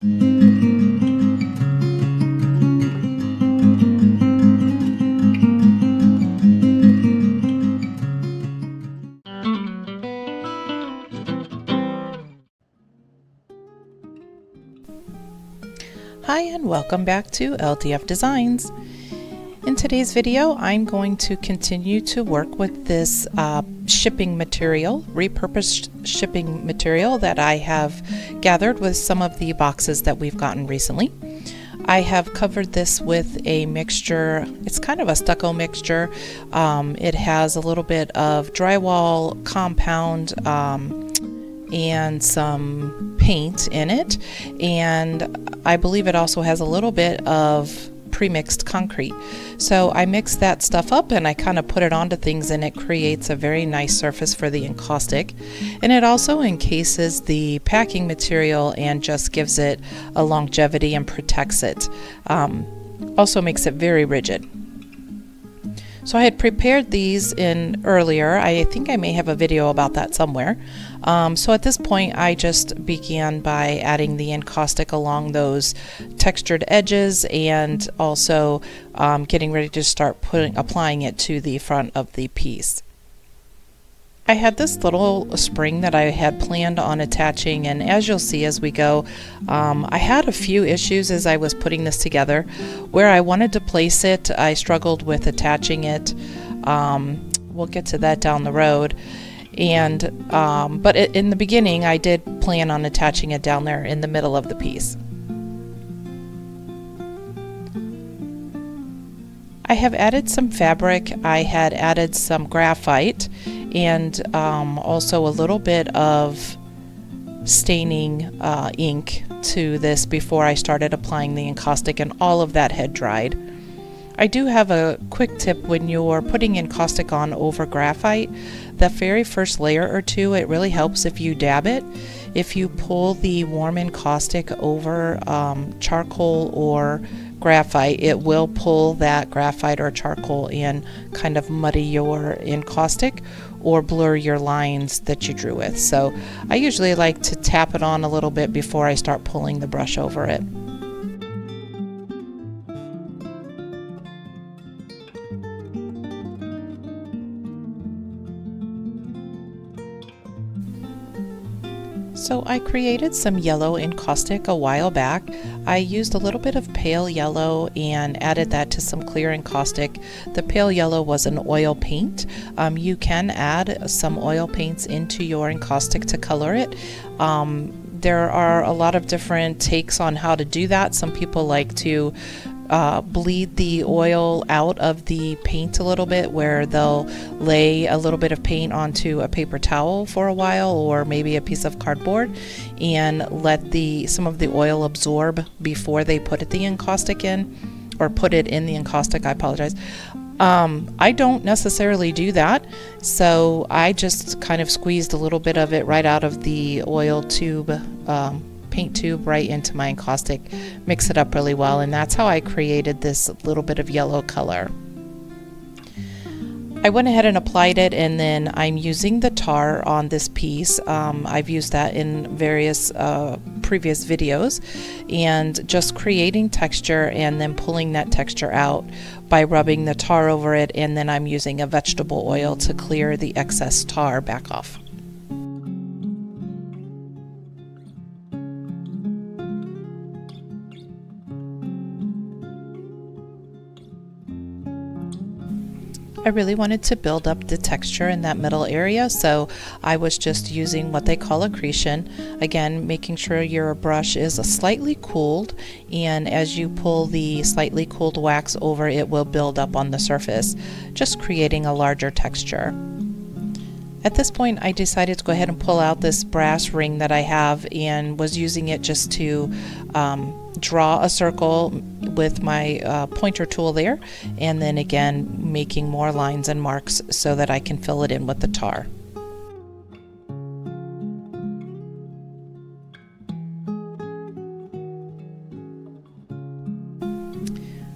Hi and welcome back to LDF-Designs. In today's video, I'm going to continue to work with this shipping material, repurposed shipping material that I have gathered with some of the boxes that we've gotten recently. I have covered this with a mixture. It's kind of a stucco mixture. It has a little bit of drywall compound and some paint in it, and I believe it also has a little bit of pre-mixed concrete. So I mix that stuff up and I kind of put it onto things, and it creates a very nice surface for the encaustic, and it also encases the packing material and just gives it a longevity and protects it. Also makes it very rigid. So I had prepared these in earlier. I think I may have a video about that somewhere. So at this point I just began by adding the encaustic along those textured edges, and also getting ready to start applying it to the front of the piece. I had this little spring that I had planned on attaching, and as you'll see as we go, I had a few issues as I was putting this together. Where I wanted to place it, I struggled with attaching it. We'll get to that down the road. And but in the beginning I did plan on attaching it down there in the middle of the piece. I have added some fabric. I had added some graphite and also a little bit of staining ink to this before I started applying the encaustic, and all of that had dried. I do have a quick tip when you're putting encaustic on over graphite. The very first layer or two, it really helps if you dab it. If you pull the warm encaustic over charcoal or graphite, it will pull that graphite or charcoal and kind of muddy your encaustic or blur your lines that you drew with. So I usually like to tap it on a little bit before I start pulling the brush over it. So I created some yellow encaustic a while back. I used a little bit of pale yellow and added that to some clear encaustic. The pale yellow was an oil paint. You can add some oil paints into your encaustic to color it. There are a lot of different takes on how to do that. Some people like to bleed the oil out of the paint a little bit, where they'll lay a little bit of paint onto a paper towel for a while, or maybe a piece of cardboard, and let some of the oil absorb before they put the encaustic in, or put it in the encaustic. I apologize. I don't necessarily do that, so I just kind of squeezed a little bit of it right out of the oil tube, paint tube, right into my encaustic, mix it up really well, and that's how I created this little bit of yellow color. I went ahead and applied it, and then I'm using the tar on this piece. I've used that in various previous videos, and just creating texture and then pulling that texture out by rubbing the tar over it, and then I'm using a vegetable oil to clear the excess tar back off. I really wanted to build up the texture in that middle area, so I was just using what they call accretion. Again, making sure your brush is slightly cooled, and as you pull the slightly cooled wax over, it will build up on the surface, just creating a larger texture. At this point, I decided to go ahead and pull out this brass ring that I have, and was using it just to draw a circle with my pointer tool there, and then again making more lines and marks so that I can fill it in with the tar.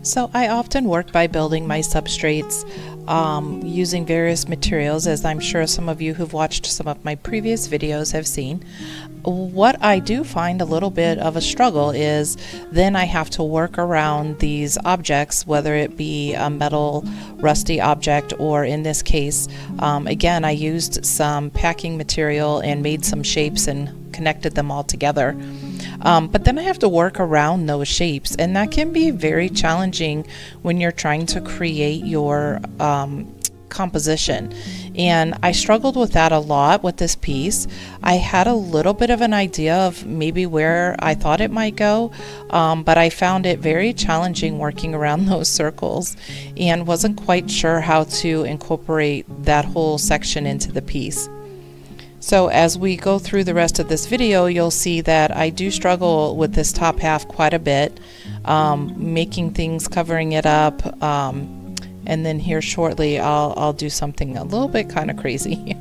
So I often work by building my substrates using various materials, as I'm sure some of you who've watched some of my previous videos have seen. What I do find a little bit of a struggle is then I have to work around these objects, whether it be a metal rusty object, or in this case, again, I used some packing material and made some shapes and connected them all together. But then I have to work around those shapes, and that can be very challenging when you're trying to create your composition. And I struggled with that a lot with this piece. I had a little bit of an idea of maybe where I thought it might go, but I found it very challenging working around those circles and wasn't quite sure how to incorporate that whole section into the piece. So as we go through the rest of this video, you'll see that I do struggle with this top half quite a bit, making things, covering it up, and then here shortly I'll do something a little bit kind of crazy.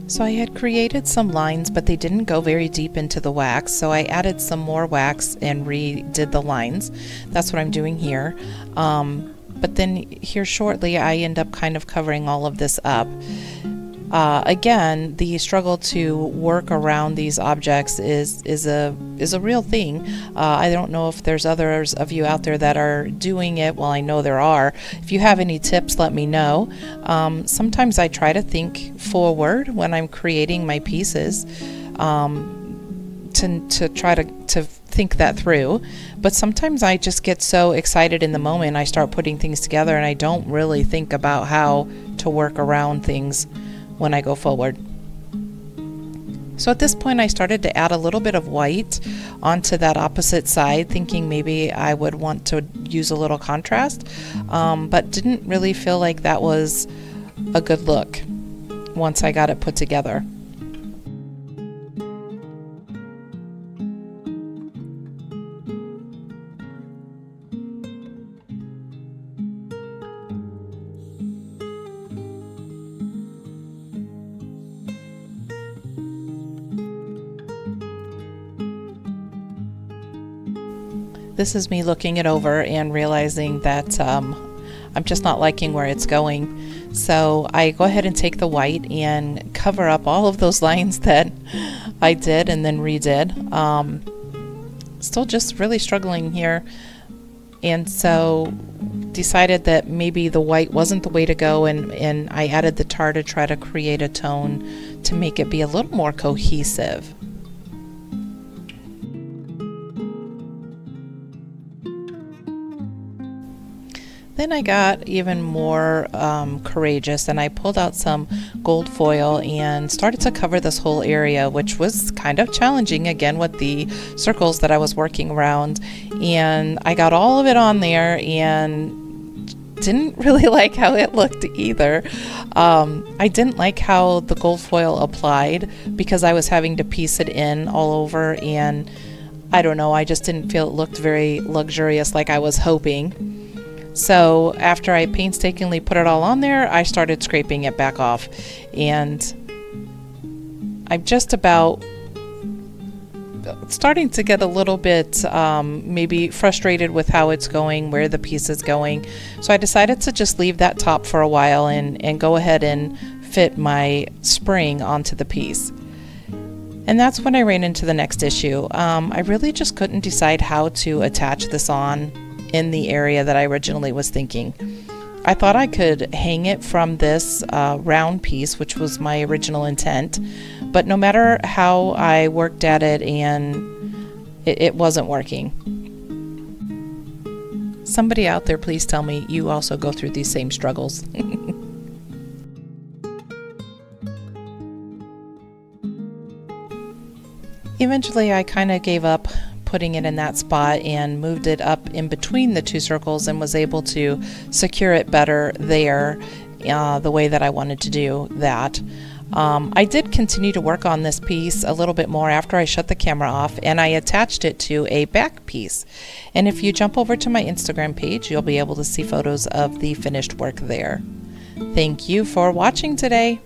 So I had created some lines, but they didn't go very deep into the wax, so I added some more wax and redid the lines. That's what I'm doing here. But then here shortly I end up kind of covering all of this up. Again, the struggle to work around these objects is a real thing. I don't know if there's others of you out there that are doing it. Well, I know there are. If you have any tips, let me know. Sometimes I try to think forward when I'm creating my pieces, to try to think that through. But sometimes I just get so excited in the moment, I start putting things together, and I don't really think about how to work around things when I go forward. So at this point I started to add a little bit of white onto that opposite side, thinking maybe I would want to use a little contrast, but didn't really feel like that was a good look once I got it put together. This is me looking it over and realizing that I'm just not liking where it's going. So I go ahead and take the white and cover up all of those lines that I did and then redid. Still just really struggling here. And so decided that maybe the white wasn't the way to go, and I added the tar to try to create a tone to make it be a little more cohesive. Then I got even more courageous, and I pulled out some gold foil and started to cover this whole area, which was kind of challenging again with the circles that I was working around. And I got all of it on there and didn't really like how it looked either. I didn't like how the gold foil applied because I was having to piece it in all over, and I don't know, I just didn't feel it looked very luxurious like I was hoping. So after I painstakingly put it all on there, I started scraping it back off, and I'm just about starting to get a little bit maybe frustrated with how it's going, where the piece is going. So I decided to just leave that top for a while and go ahead and fit my spring onto the piece. And that's when I ran into the next issue. I really just couldn't decide how to attach this on in the area that I originally was thinking. I thought I could hang it from this round piece, which was my original intent, but no matter how I worked at it, and it wasn't working. Somebody out there, please tell me you also go through these same struggles. Eventually I kind of gave up putting it in that spot and moved it up in between the two circles and was able to secure it better there, the way that I wanted to do that. I did continue to work on this piece a little bit more after I shut the camera off, and I attached it to a back piece. And if you jump over to my Instagram page, you'll be able to see photos of the finished work there. Thank you for watching today.